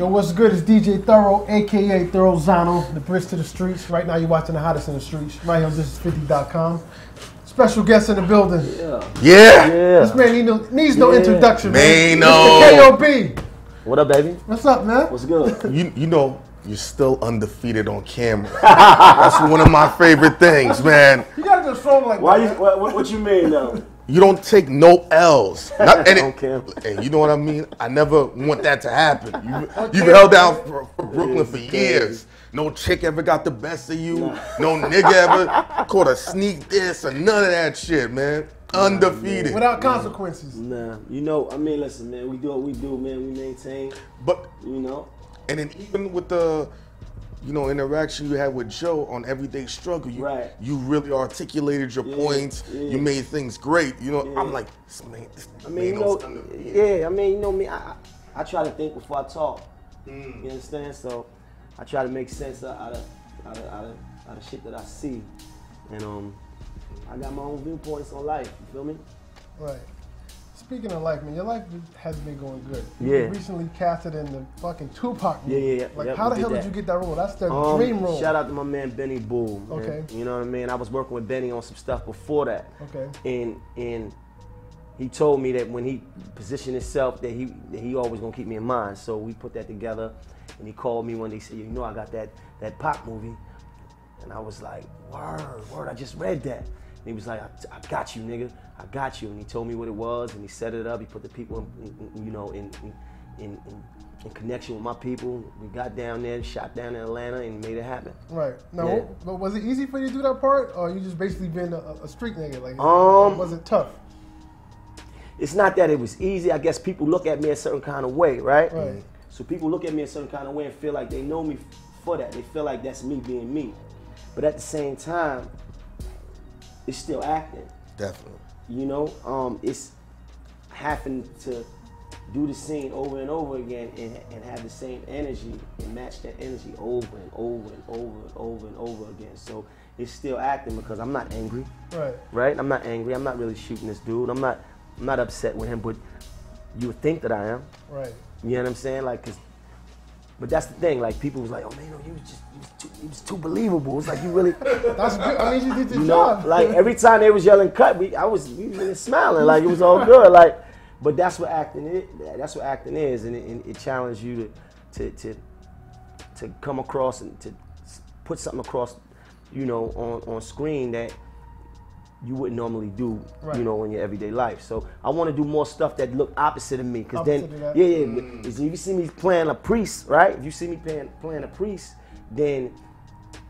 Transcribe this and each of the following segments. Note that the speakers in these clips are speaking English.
Yo, what's good? It's DJ Thorough, aka Thorough Zano, the bridge to the streets. Right now, you're watching the hottest in the streets. Right here on This50.com. Special guest in the building. Yeah. This man needs no introduction, man. Maino. Mr. KOB. What up, baby? What's up, man? What's good? You know, you're still undefeated on camera. That's one of my favorite things, man. You gotta just throw him like that. What you mean, though? You don't take no L's. On And you know what I mean? I never want that to happen. You've held down for Brooklyn for years. No chick ever got the best of you. No nigga ever caught a sneak this or none of that shit, man. Undefeated. Without consequences. Nah, you know, I mean, listen, man, we do what we do, man. We maintain, But, you know. and then even with the, interaction you had with Joe on Everyday Struggle, you really articulated your points. Yeah. You made things great. I'm like, man, I mean, you know me, I try to think before I talk. You understand? So I try to make sense out of shit that I see, and I got my own viewpoints on life. You feel me? Right. Speaking of life, man, your life has been going good. Yeah. You recently casted in the fucking Tupac movie. Yeah. Like, how the hell did you get that role? That's the dream role. Shout out to my man Benny Boo. Okay. You know what I mean? I was working with Benny on some stuff before that. Okay. And he told me that when he positioned himself, that he always gonna keep me in mind. So we put that together, and he called me one day. He said, I got that Pop movie, and I was like, word, I just read that. And he was like, I got you, nigga. I got you. And he told me what it was, and he set it up. He put the people, in connection with my people. We got down there, shot down in Atlanta, and made it happen. Right. Now, but was it easy for you to do that part, or you just basically been a street nigga? Like, was it tough? It's not that it was easy. I guess people look at me a certain kind of way, right? Right. So people look at me a certain kind of way and feel like they know me for that. They feel like that's me being me. But at the same time, it's still acting. Definitely. It's having to do the scene over and over again and have the same energy and match that energy over and over and over and over and over again. So it's still acting because I'm not angry. Right. Right? I'm not angry. I'm not really shooting this dude. I'm not upset with him, but you would think that I am. Right. You know what I'm saying? Like, but that's the thing. Like, people was like, "Oh man, you was too believable." It's like you really. That's good. I mean, you did your job. Like every time they was yelling "cut," we was really smiling, like it was all good. Like, but that's what acting is. That's what acting is, and it challenged you to come across and to put something across, on screen that you wouldn't normally do, in your everyday life. So I want to do more stuff that look opposite of me, because then, if you see me playing a priest, right? If you see me playing a priest, then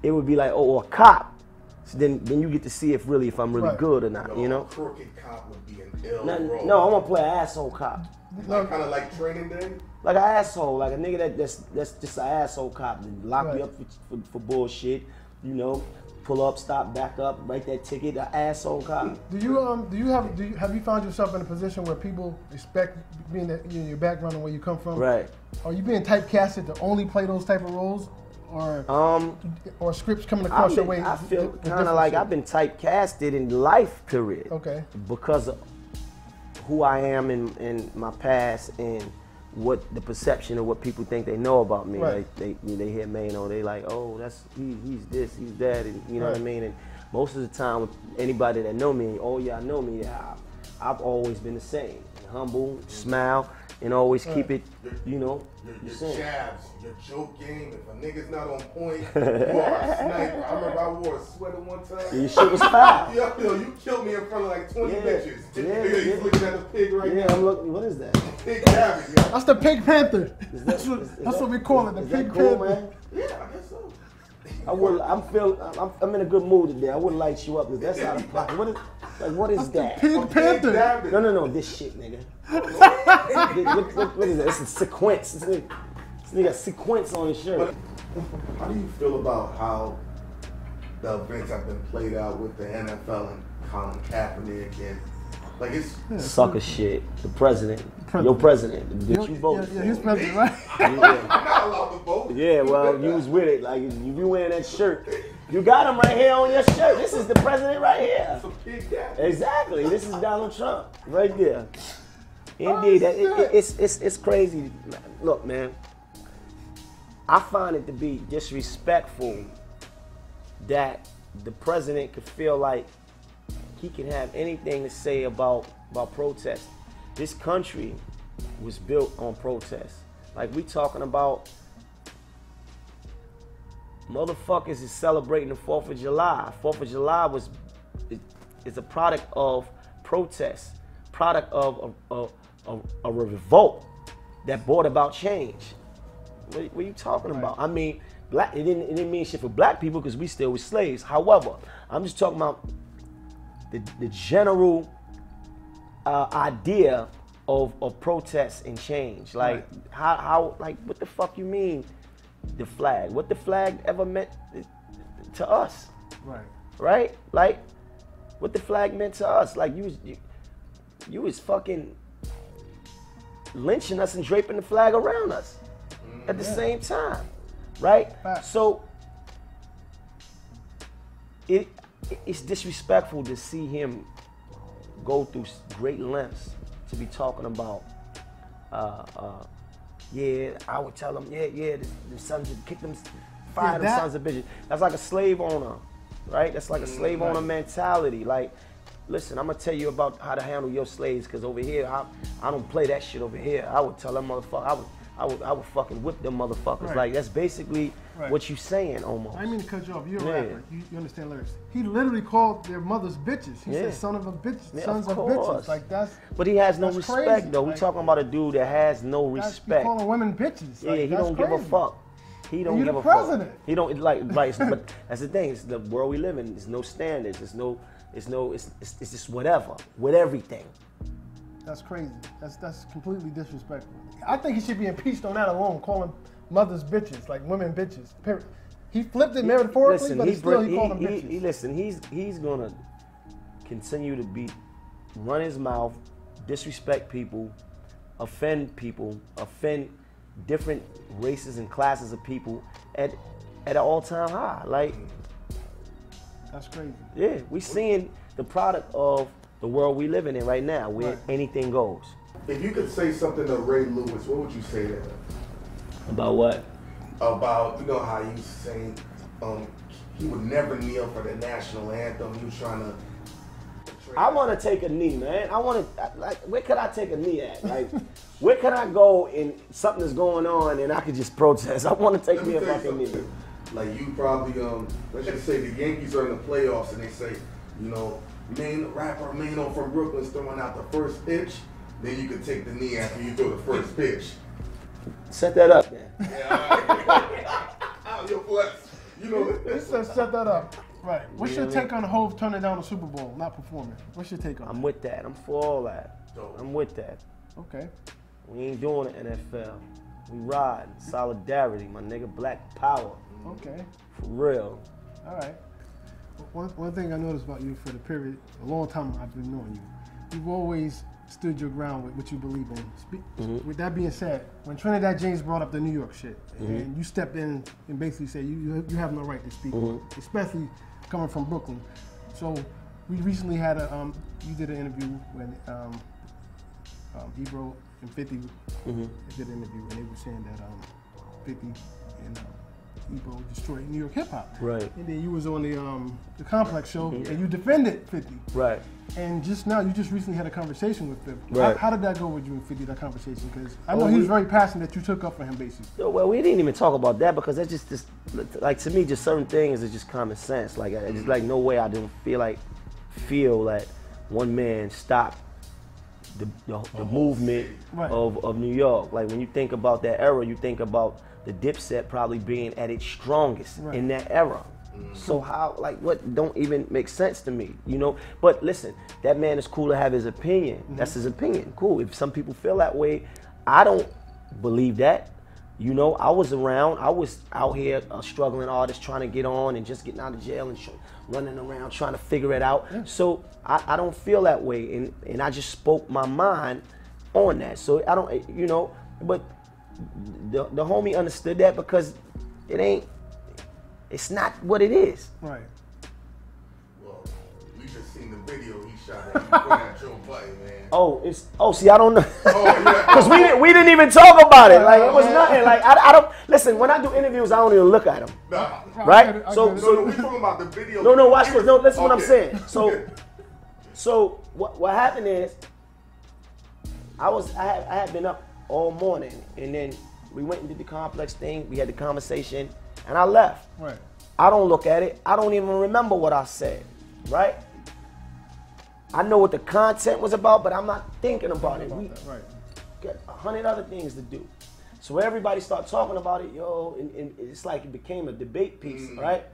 it would be like, oh, a cop. So then you get to see if I'm really good or not, A crooked cop would be an ill role. No, I'm gonna play an asshole cop. Like, kind of like Training Day? Like an asshole, like a nigga that's just an asshole cop. Lock you up for bullshit, pull up, stop, back up, write that ticket, an asshole cop. Have you found yourself in a position where people expect, being your background and where you come from? Right. Are you being typecasted to only play those type of roles, or scripts coming across your way? I feel kind of like I've been typecasted in life, period. Okay. Because of who I am in my past and what the perception of what people think they know about me. Right. Like they hear Maino, they like, oh, he's this, he's that, and you know what I mean. And most of the time, anybody that know me, oh yeah, I know me. I've always been the same, humble, smile, and always keep it, Your jabs, your joke game. If a nigga's not on point, you are a sniper. I remember I wore a sweater one time. Your shit was foul. You killed me in front of like 20 bitches. He's looking at the pig right now. Yeah, I'm looking. What is that? Pig rabbit, yo. That's the Pig Panther. That's what we call it, the Pig cool, Panther. Man? Yeah, I guess so. I'm in a good mood today. I wouldn't light you up because that's out of pocket. What is that? Pig Panther. No, this shit, nigga. what is that? It's a sequence. This nigga got sequence on his shirt. How do you feel about how the events have been played out with the NFL and Colin Kaepernick and like it's sucker shit? The president. Your president. Did you vote? Yeah, he's president, right? I'm not allowed to vote. Yeah, well, you was with it. Like, if you wearing that shirt, you got him right here on your shirt. This is the president right here. It's a pig cat. Exactly. This is Donald Trump right there. Indeed, it's crazy. Look, man, I find it to be disrespectful that the president could feel like he can have anything to say about protest. This country was built on protest. Like we talking about motherfuckers is celebrating the 4th of July. 4th of July is a product of protest, product of a revolt that brought about change. What are you talking about? I mean, it didn't mean shit for black people because we still were slaves. However, I'm just talking about the general idea of protest and change. Like how like what the fuck you mean the flag? What the flag ever meant to us? Right? Like what the flag meant to us? Like you was fucking lynching us and draping the flag around us at the same time, right? So it's disrespectful to see him go through great lengths to be talking about, yeah, I would tell them, the sons of, kick them, fire them sons of bitches. That's like a slave owner, right? That's like a slave owner mentality. Like, listen, I'm gonna tell you about how to handle your slaves, cause over here, I don't play that shit over here. I would tell them motherfucker, I would fucking whip them motherfuckers. Like, that's basically what you saying almost. I didn't mean to cut you off. You're a rapper. You understand lyrics. He literally called their mothers bitches. He said son of a bitch, sons of bitches. Like that's. But he has no respect crazy. though. We talking about a dude that has no respect. He calling women bitches. Like, he don't give a fuck. He don't give a fuck. He don't like right. But that's the thing. It's the world we live in. There's no standards. It's just whatever with everything. That's crazy. That's completely disrespectful. I think he should be impeached on that alone, calling mothers bitches, like women bitches. Period. He flipped it metaphorically, but he called them bitches. He's gonna continue to run his mouth, disrespect people, offend different races and classes of people at an all-time high. Like, that's crazy. Yeah, we seeing the product of the world we living in right now, where anything goes. If you could say something to Ray Lewis, what would you say to him? About what? About, you know how you saying he would never kneel for the national anthem. He was trying to. I want to take a knee, man. I want to, like, where could I take a knee at? Like, where can I go and something is going on and I could just protest? I want to take me a fucking knee. Like, you probably, let's just say the Yankees are in the playoffs and they say, you know, rapper Maino from Brooklyn's throwing out the first pitch, then you can take the knee after you throw the first pitch. Set that up, man. Yeah, you're blessed. You know, it says set that up. Right. What's your take on Hov turning down the Super Bowl, not performing? What's your take on that? I'm with that. I'm for all that. I'm with that. Okay. We ain't doing the NFL. We riding. Solidarity, my nigga. Black power. Okay. For real. All right. One thing I noticed about you for the period, a long time I've been knowing you, you've always stood your ground with what you believe in. With that being said, when Trinidad James brought up the New York shit, and you stepped in and basically said you have no right to speak, especially coming from Brooklyn. So we recently had you did an interview when Ebro and 50 did an interview, and they were saying that 50 and Ebro destroyed New York hip hop. Right. And then you was on the Complex show and you defended 50. Right. And just now, you just recently had a conversation with 50. Right. How did that go with you and 50, that conversation? Because I know he was very passionate that you took up for him, basically. Well, we didn't even talk about that because that's just like, to me, just certain things is just common sense. Like, it's just like no way I didn't feel that one man stopped the movement of New York. Like, when you think about that era, you think about the Dipset probably being at its strongest in that era. So how, like, what don't even make sense to me, you know? But listen, that man is cool to have his opinion. That's his opinion, cool. If some people feel that way, I don't believe that. You know, I was around, I was out here a struggling artist trying to get on and just getting out of jail and running around trying to figure it out. So I don't feel that way, and I just spoke my mind on that. So I don't, you know, but the homie understood that because it's not what it is. Well, we just seen the video he shot at. He put at Joe Budden, man. See, I don't know. Oh, yeah. Because we didn't even talk about it. Like, it was nothing. Like, I don't, listen, when I do interviews, I don't even look at them. Nah. Right? No, we're talking about the video. No, watch this. No, listen what I'm saying. So what happened is, I had been up all morning, and then we went and did the complex thing. We had the conversation, and I left. Right. I don't look at it. I don't even remember what I said. Right? I know what the content was about, but I'm not thinking about it. We got 100 other things to do. So everybody started talking about it, and it's like it became a debate piece, right?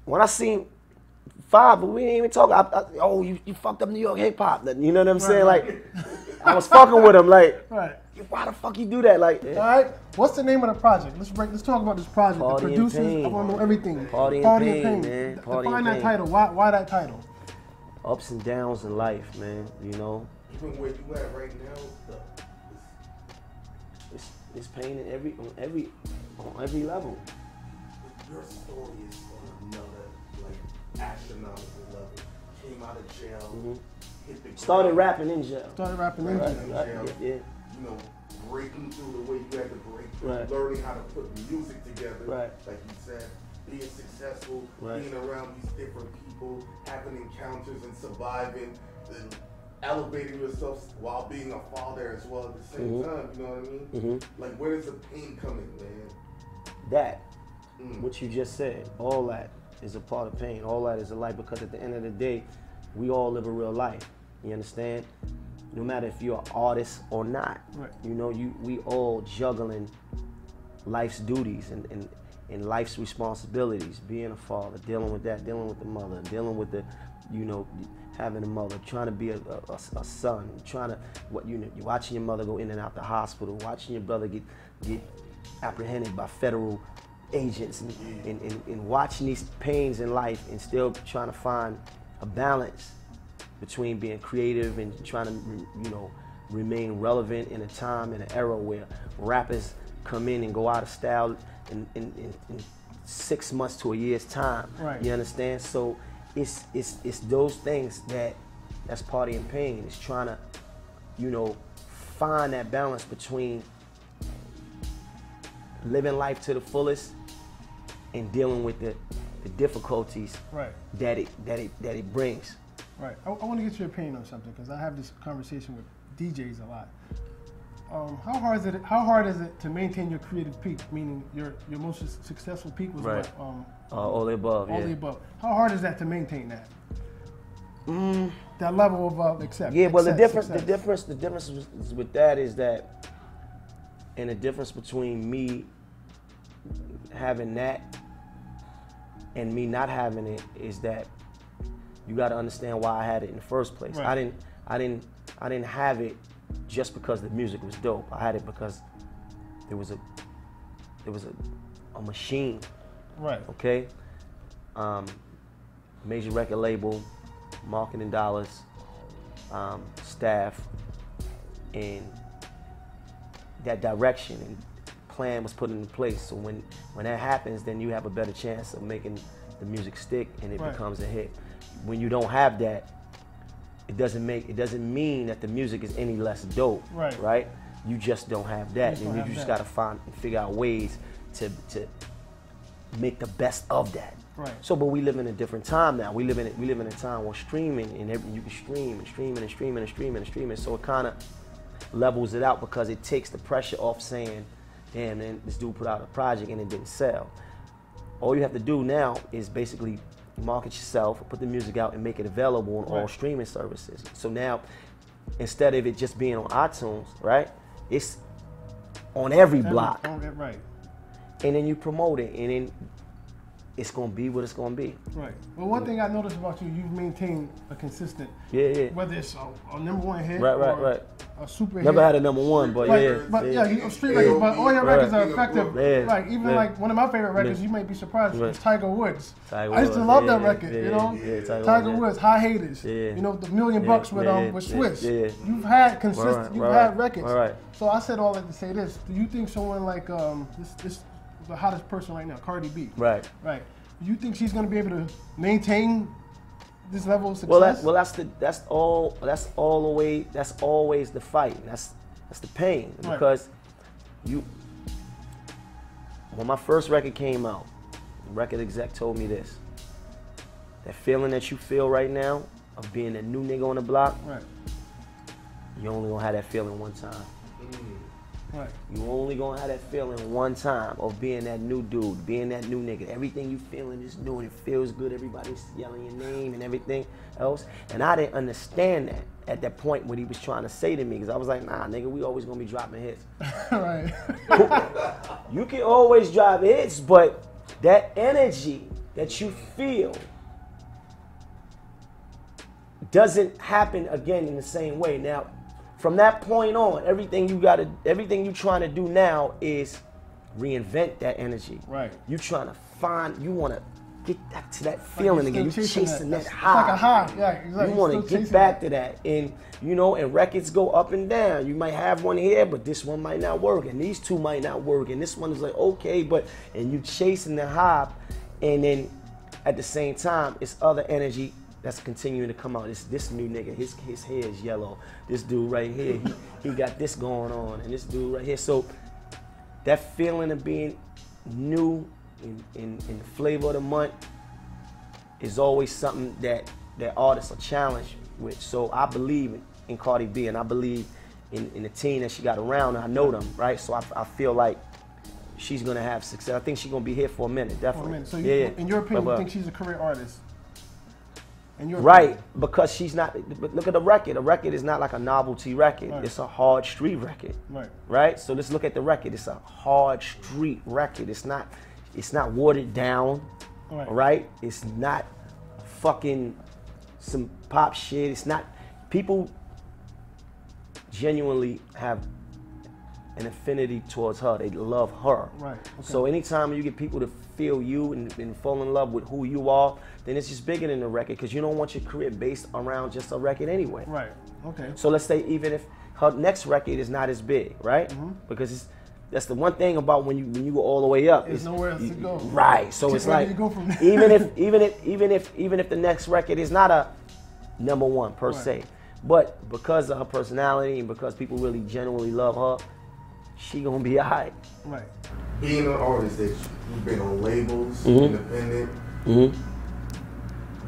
When I seen 5, but we didn't even talk. You fucked up New York hip hop. You know what I'm saying? Like, I was fucking with him. Like, why the fuck you do that? Like, all right. What's the name of the project? Let's talk about this project. Party the producers, and Pain. I want to know everything. Party and Pain, man. Define that title. Why that title? Ups and downs in life, man. You know. Even where you at right now, it's pain in on every level. Your story is on another astronomical level. Came out of jail, hit the Started rapping in jail. Yeah. You know, breaking through the way you had to break through, learning how to put music together. Right. Like you said, being successful, being around these different people, having encounters and surviving, and elevating yourself while being a father as well at the same time. You know what I mean? Like, where does the pain come in, man? That, what you just said, all that is a part of pain. All that is a life, because at the end of the day, we all live a real life. You understand? No matter if you're an artist or not. Right. You know, we all juggling life's duties and life's responsibilities. Being a father, dealing with that, dealing with the mother, dealing with the, having a mother, trying to be a son, you're watching your mother go in and out the hospital, watching your brother get apprehended by federal agents, and watching these pains in life, and still trying to find a balance between being creative and trying to, remain relevant in a time, in an era where rappers come in and go out of style in 6 months to a year's time. Right. You understand? So it's those things that's Party and Pain. It's trying to, find that balance between living life to the fullest and dealing with the difficulties that it brings. Right. I want to get your opinion on something, because I have this conversation with DJs a lot. How hard is it to maintain your creative peak? Meaning your most successful peak was what? All the above. All the above. How hard is that to maintain that? That level of acceptance. Yeah. Well, the difference with that is that, and the difference between me having that and me not having it is that you got to understand why I had it in the first place. Right. I didn't have it just because the music was dope. I had it because there was a machine. Right. Okay. Major record label, marketing dollars, staff, and that direction and plan was put into place. So when that happens, then you have a better chance of making the music stick and it becomes a hit. When you don't have that, it doesn't mean that the music is any less dope. Right? You just don't have that, and you just gotta figure out ways to make the best of that. Right. So, but we live in a different time now. We live in a time where streaming and you can stream and stream and stream and stream and stream. So it kind of levels it out, because it takes the pressure off saying, damn, man, this dude put out a project and it didn't sell. All you have to do now is basically market yourself, put the music out, and make it available on all streaming services. So now, instead of it just being on iTunes, right, it's on every block. Right. And then you promote it, and then it's gonna be what it's gonna be. Right. Well, one thing I noticed about you, you've maintained a consistent. Yeah. Whether it's a #1 hit right. a super hit. Never had a #1, but street records, but all your records are effective. Yeah. Like even like one of my favorite records, you might be surprised, is Tiger Woods. I used to love that record. Tiger Woods, High Haters. Yeah. The $1 million with Swiss. Yeah. You've had consistent. You've had records. Right. So I said all that to say this. Do you think someone like this the hottest person right now, Cardi B? Right. Do you think she's going to be able to maintain this level of success? That's always the fight. That's the pain because when my first record came out, the record exec told me this. That feeling that you feel right now of being a new nigga on the block, you only gonna have that feeling one time. Right. You only gonna have that feeling one time of being that new dude, being that new nigga. Everything you feeling is new and it feels good. Everybody's yelling your name and everything else. And I didn't understand that at that point what he was trying to say to me, because I was like, nah, nigga, we always gonna be dropping hits. Right. You can always drop hits, but that energy that you feel doesn't happen again in the same way. Now, from that point on, everything you're trying to do now is reinvent that energy. Right. You want to get back to that feeling again. You're chasing that high. It's like a high, yeah, exactly. You want to get back to that. And, and records go up and down. You might have one here, but this one might not work. And these two might not work. And this one is like, okay, and you chasing the high. And then at the same time, it's other energy that's continuing to come out. This new nigga, his hair is yellow. This dude right here, he got this going on, and this dude right here. So that feeling of being new in the flavor of the month is always something that artists are challenged with. So I believe in Cardi B, and I believe in the team that she got around, and I know them, right? So I feel like she's gonna have success. I think she's gonna be here for a minute, definitely. So in your opinion, you think she's a career artist? Right, because she's not. But look at the record. The record is not like a novelty record. Right. It's a hard street record. Right. So let's look at the record. It's a hard street record. It's not watered down. Right. It's not fucking some pop shit. It's not. People genuinely have an affinity towards her. They love her. Right. Okay. So anytime you get people to feel you and fall in love with who you are, then it's just bigger than the record, because you don't want your career based around just a record anyway. Right. Okay. So let's say even if her next record is not as big, right? Mm-hmm. Because that's the one thing about when you go all the way up. There's nowhere else to go. Right. So it's like even if the next record is not a number one per se, but because of her personality and because people really genuinely love her, she gonna be alright. Right. Being an artist that you've been on labels, independent,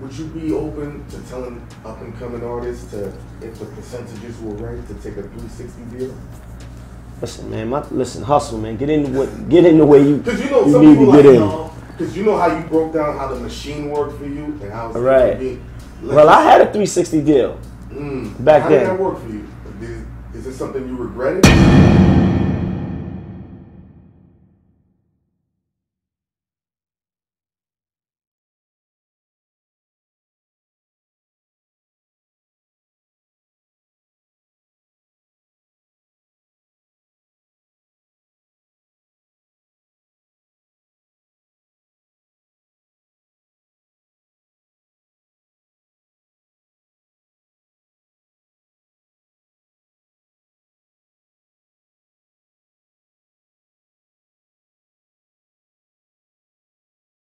would you be open to telling up and coming artists to, if the percentages were right, to take a 360 deal? Listen, man, hustle, man. Get in the way you need to get in. Because you know how you broke down how the machine worked for you and how it's right. Well, I had a 360 deal back then. How did that work for you? Is this something you regretted?